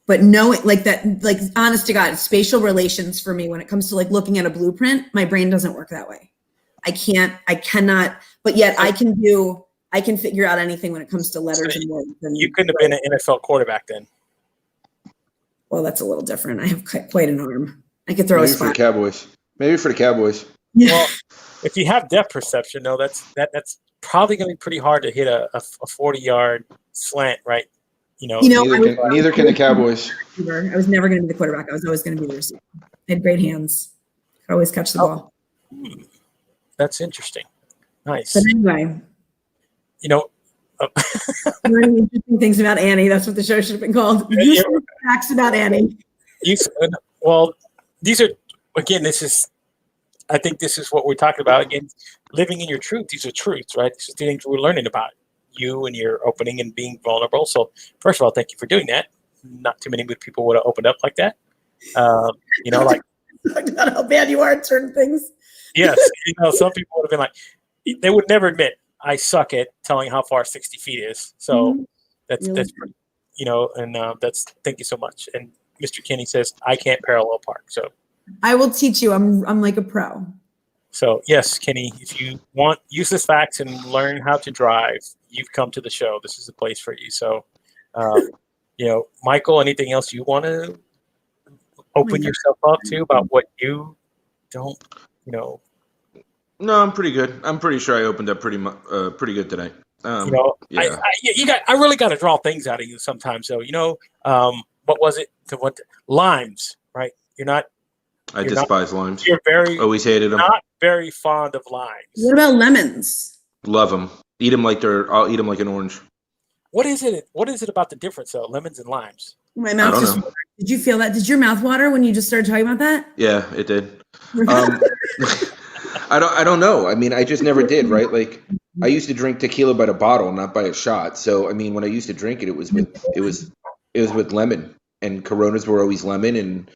knowing like that, like honest to God, spatial relations for me when it comes to like looking at a blueprint, my brain doesn't work that way. I cannot, but yet I can figure out anything when it comes to letters and words. You couldn't have been an NFL quarterback then. Well, that's a little different. I have quite an arm. I could throw a spot. Maybe for the Cowboys. Well, if you have depth perception, no, that's probably going to be pretty hard to hit a 40-yard slant, right? Neither can the Cowboys. I was never going to be the quarterback. I was always going to be the receiver. I had great hands. Could always catch the ball. That's interesting. Nice. But anyway, learning interesting things about Annie. That's what the show should have been called. Facts about Annie. Well, these are I think this is what we're talking about again. Living in your truth. These are truths, right? These are things we're learning about you and your opening and being vulnerable. So first of all, thank you for doing that. Not too many good people would have opened up like that. Like talk about how bad you are at certain things. Yes, some people would have been like, they would never admit I suck at telling how far 60 feet is. So that's Really? pretty, and that's thank you so much. And Mr. Kenny says I can't parallel park. So I will teach you. I'm like a pro. So yes, Kenny, if you want useless facts and learn how to drive, you've come to the show. This is the place for you. So, Michael, anything else you want to open yourself up to about what you don't, No, I'm pretty good. I'm pretty sure I opened up pretty good tonight. Yeah. I really got to draw things out of you sometimes. So, what was it? Limes, right? I despise limes. You're always hated them. Not very fond of limes. What about lemons? Love them. Eat them like I'll eat them like an orange. What is it? What is it about the difference though? Lemons and limes. My mouth just. Did you feel that? Did your mouth water when you just started talking about that? Yeah, it did. I don't know. I mean, I just never did. Right? Like I used to drink tequila by the bottle, not by a shot. So I mean, when I used to drink it, it was with lemon, and Coronas were always lemon, and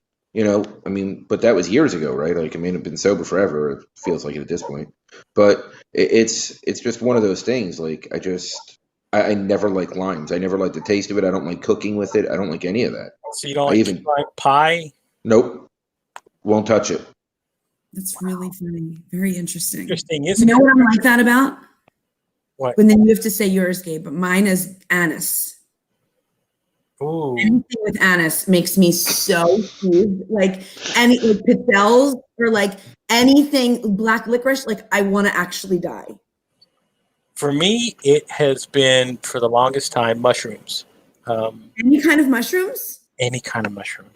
but that was years ago, right? Like, I mean, I've been sober forever. It feels like it at this point, but it's just one of those things. Like, I never like limes. I never like the taste of it. I don't like cooking with it. I don't like any of that. So you don't like pie? Nope. Won't touch it. That's really funny. Very interesting. Interesting, isn't it? You know what I'm like that about? What? And then you have to say yours, Gabe, but mine is anise. Ooh. Anything with anise makes me so huge. Like pastels or like anything black licorice, like I want to actually die. For me, it has been for the longest time mushrooms. Any kind of mushrooms? Any kind of mushroom.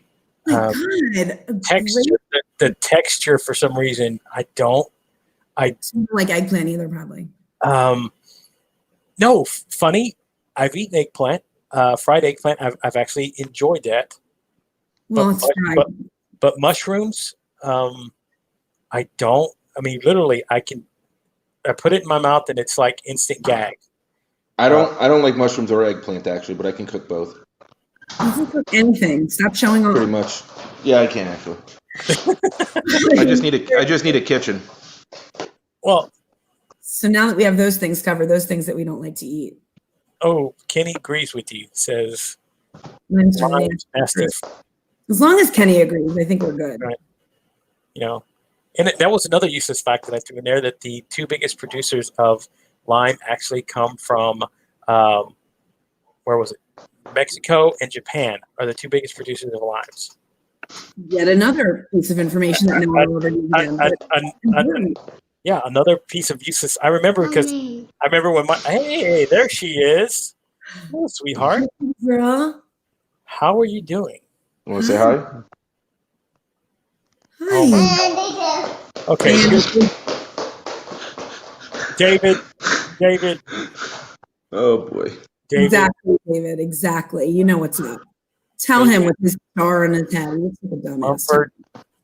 My God. Texture, the texture for some reason I don't like eggplant either, probably. No, funny. I've eaten eggplant. Fried eggplant, I've actually enjoyed that. Well, but mushrooms, I don't. I mean, literally, I put it in my mouth and it's like instant gag. I don't like mushrooms or eggplant actually, but I can cook both. You can cook anything. Stop showing off. Pretty much. Yeah, I can actually. I just need a kitchen. Well, so now that we have those things covered, those things that we don't like to eat. Oh, Kenny agrees with you. Says, as long as Kenny agrees, I think we're good. Right. And that was another useless fact that I threw in there, that the two biggest producers of lime actually come from, where was it? Mexico and Japan are the two biggest producers of limes. Yet another piece of information that no one already yeah, another piece of useless. I remember because I remember when hey, there she is. Oh, sweetheart. Girl. How are you doing? You want to say hi? Hi. Okay. David. Oh boy. David. Exactly, David. Exactly. You know what's up. Tell him with his star on his head. Looks like a dumbass.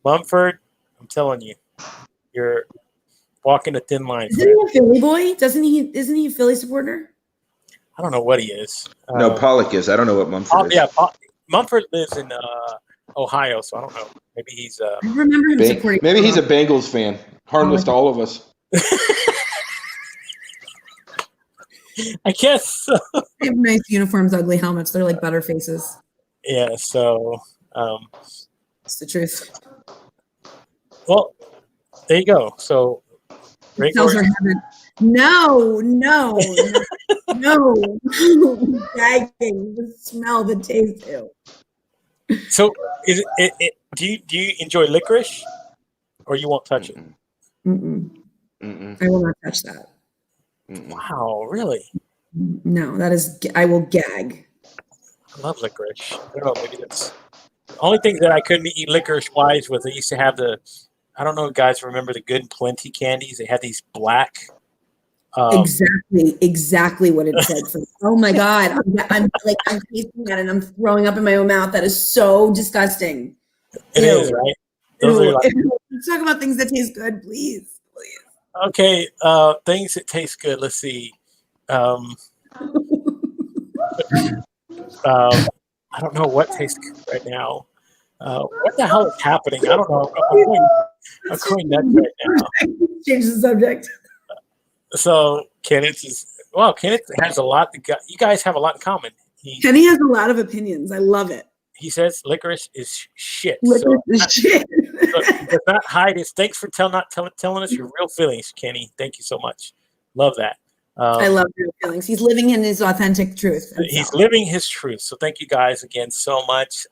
Mumford, I'm telling you, you're walking a thin line. Isn't he a Philly boy? Isn't he a Philly supporter? I don't know what he is. No, Pollock is. I don't know what Mumford is. Yeah, Mumford lives in Ohio, so I don't know. Maybe he's. I remember him supporting. Maybe he's a Bengals fan. Harmless to all of us. I guess. They have nice uniforms, ugly helmets. They're like butter faces. Yeah, so. It's the truth. Well, there you go. So. No. Gagging. The smell, the taste. Ew. So, is it? Do you enjoy licorice, or you won't touch it? Mm-mm. I will not touch that. Wow, really? No, that is. I will gag. I love licorice. I don't know. Maybe that's the only thing that I couldn't eat licorice wise was they used to have the. I don't know, if guys remember the Good and Plenty candies? They had these black. Exactly what it said. Oh my God. I'm tasting that and I'm throwing up in my own mouth. That is so disgusting. It is, right? Those are like, let's talk about things that taste good, please. Okay. Things that taste good. Let's see. I don't know what tastes good right now. What the hell is happening? I don't know. I'm going nuts right now. Change the subject. So Kenneth has a lot. You guys have a lot in common. Kenny has a lot of opinions. I love it. He says licorice is shit. Licorice is shit. So he does not hide his. Thanks for telling us your real feelings, Kenny. Thank you so much. Love that. I love real feelings. He's living in his authentic truth. He's living his truth. So thank you guys again so much.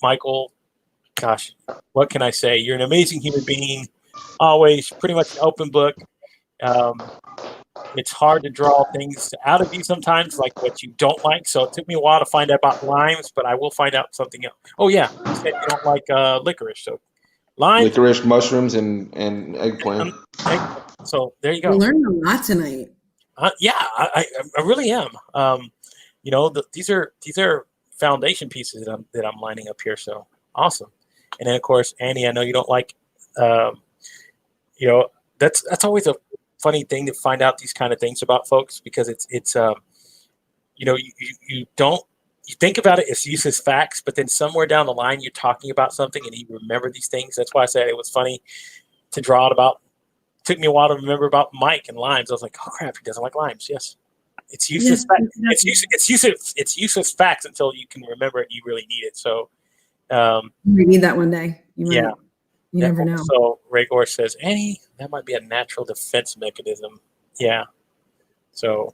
Michael, gosh, what can I say? You're an amazing human being. Always pretty much an open book. It's hard to draw things out of you sometimes, like what you don't like. So it took me a while to find out about limes, but I will find out something else. Oh yeah, you said you don't like licorice. So limes, licorice, mushrooms, and eggplant. So there you go. We're learning a lot tonight. Yeah, I really am. These are foundation pieces that I'm lining up here. So awesome. And then of course, Annie, I know you don't like. That's always a funny thing to find out these kind of things about folks, because you think about it as useless facts, but then somewhere down the line you're talking about something and you remember these things. That's why I said it was funny to draw it about. It took me a while to remember about Mike and limes. I was like, oh crap, he doesn't like limes. Yes, it's useless. It's useless facts until you can remember it. You really need it. So we need that one day. You never know. So Ray Gore says, Annie, that might be a natural defense mechanism. Yeah. So.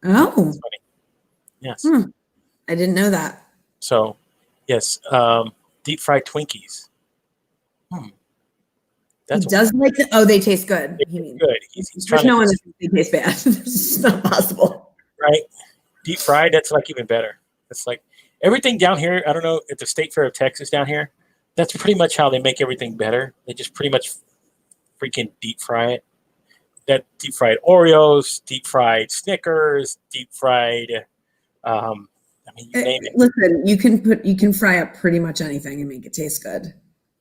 Oh. That's funny. Yes. I didn't know that. So, yes. Deep fried Twinkies. He does like them. Oh, they taste good. He means good. He's trying no one that they taste bad. It's not possible. Right. Deep fried, that's like even better. It's like everything down here. I don't know, at the State Fair of Texas down here, that's pretty much how they make everything better. They just pretty much freaking deep fry it. That deep fried Oreos, deep fried Snickers, deep fried. You name it. Listen, you can fry up pretty much anything and make it taste good.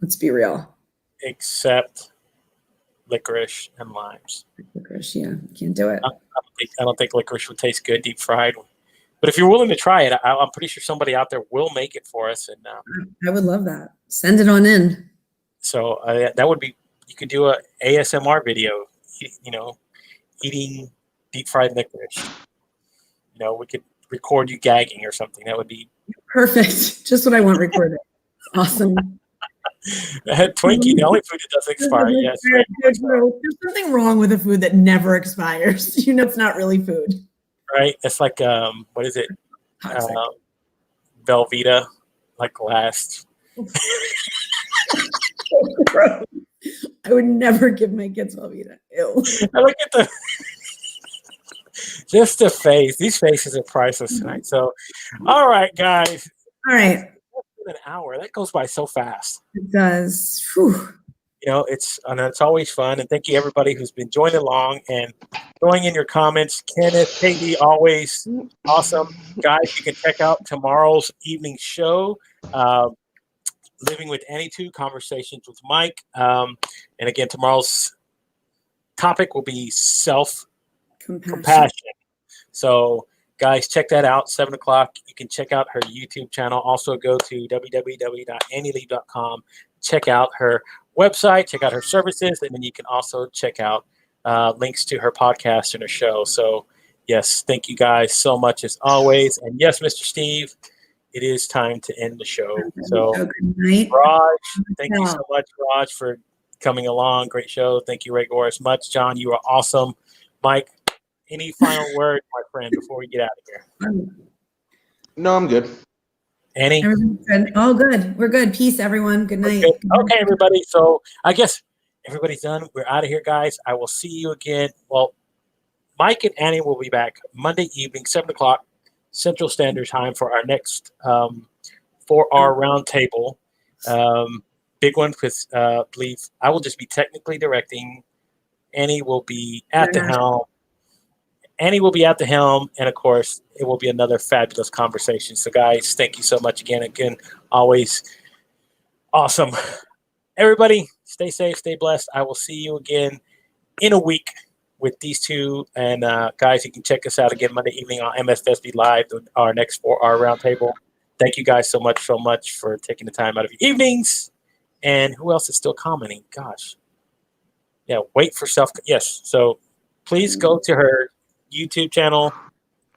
Let's be real. Except licorice and limes. Licorice, yeah, you can't do it. I don't think licorice would taste good deep fried. But if you're willing to try it, I'm pretty sure somebody out there will make it for us. And I would love that. Send it on in. So that would be, you could do a ASMR video, eating deep fried licorice. We could record you gagging or something. That would be perfect. Just what I want recorded. Awesome. Twinkie, the only food that doesn't expire. Yes. There's something wrong with a food that never expires. It's not really food. Right. It's like, what is it? Velveeta, like last. I would never give my kids Velveeta. Ew. I look at just the face. These faces are priceless tonight. So, all right, guys. All right. An hour. That goes by so fast. It does. Whew. It's always fun. And thank you everybody who's been joining along and throwing in your comments. Kenneth, Katie, always awesome. Guys, you can check out tomorrow's evening show, Living with Annie 2, Conversations with Mike. And again, tomorrow's topic will be self-compassion. So guys, check that out, 7 o'clock. You can check out her YouTube channel. Also go to www.annieleib.com. Check out her website, check out her services, and then you can also check out links to her podcast and her show. So, yes, thank you guys so much as always. And yes, Mr. Steve, it is time to end the show. So, Raj, thank you so much, Raj, for coming along. Great show. Thank you, Ray Gore, as much. John, you are awesome. Mike, any final words, my friend, before we get out of here? No, I'm good. Annie? Good. Oh, good. We're good. Peace, everyone. Good night. Okay, everybody. So I guess everybody's done. We're out of here, guys. I will see you again. Well, Mike and Annie will be back Monday evening, 7 o'clock Central Standard Time for our next 4-hour roundtable. Big one because I believe I will just be technically directing. Annie will be at the helm. Annie will be at the helm, and of course, it will be another fabulous conversation. So, guys, thank you so much again. Always awesome. Everybody, stay safe, stay blessed. I will see you again in a week with these two. And, guys, you can check us out again Monday evening on MFSB Live, our next 4-hour roundtable. thank you guys so much for taking the time out of your evenings. And who else is still commenting? Gosh. Yeah, wait for self. Yes. So please go to her YouTube channel,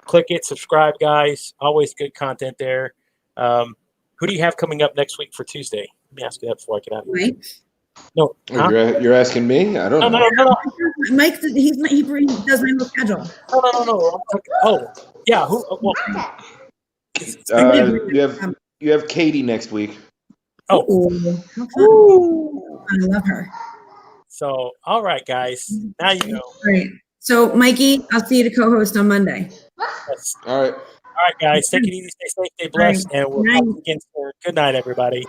click it, subscribe, guys. Always good content there. Who do you have coming up next week for Tuesday? Let me ask you that before I get out of here. Mike. No, huh? You're asking me? I don't know. No. Mike, he does my schedule. No. Yeah. Who? Well, You have Katie next week. oh, Ooh, how fun. I love her. so all right, guys. Now you know. All right. So, Mikey, I'll see you to co-host on Monday. Yes. All right. All right, guys. Take it easy. Stay safe. Stay blessed. And we'll talk again soon. Good night, everybody.